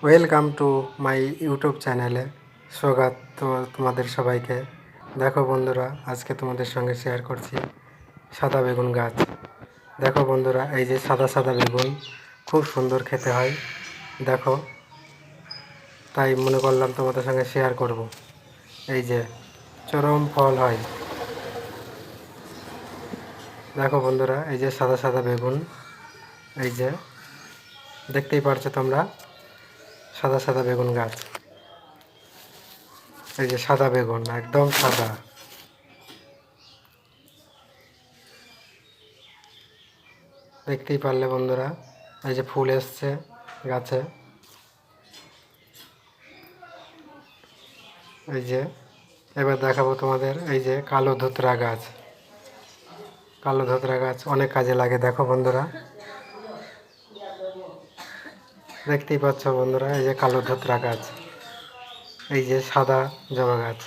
Welcome to my YouTube চ্যানেলে স্বাগত তোমাদের সবাইকে। দেখো বন্ধুরা, আজকে তোমাদের সঙ্গে শেয়ার করছি সাদা বেগুন গাছ। দেখো বন্ধুরা, এই যে সাদা সাদা বেগুন খুব সুন্দর খেতে হয়। দেখো, তাই মনে করলাম তোমাদের সঙ্গে শেয়ার করব। এই যে চরম ফল হয়। দেখো বন্ধুরা, এই যে সাদা সাদা বেগুন, এই যে দেখতেই পারছো তোমরা, সাদা সাদা বেগুন গাছ। এই যে সাদা বেগুন, একদম সাদা। দেখতেই পারলে বন্ধুরা, এই যে ফুল এসছে গাছে। এই যে এবার দেখাবো তোমাদের, এই যে কালো ধুতরা গাছ। কালো ধুতরা গাছ অনেক কাজে লাগে। দেখো বন্ধুরা, দেখতেই পাচ্ছ বন্ধুরা, এই যে কালো ধুতরা গাছ, এই যে সাদা জবা গাছ।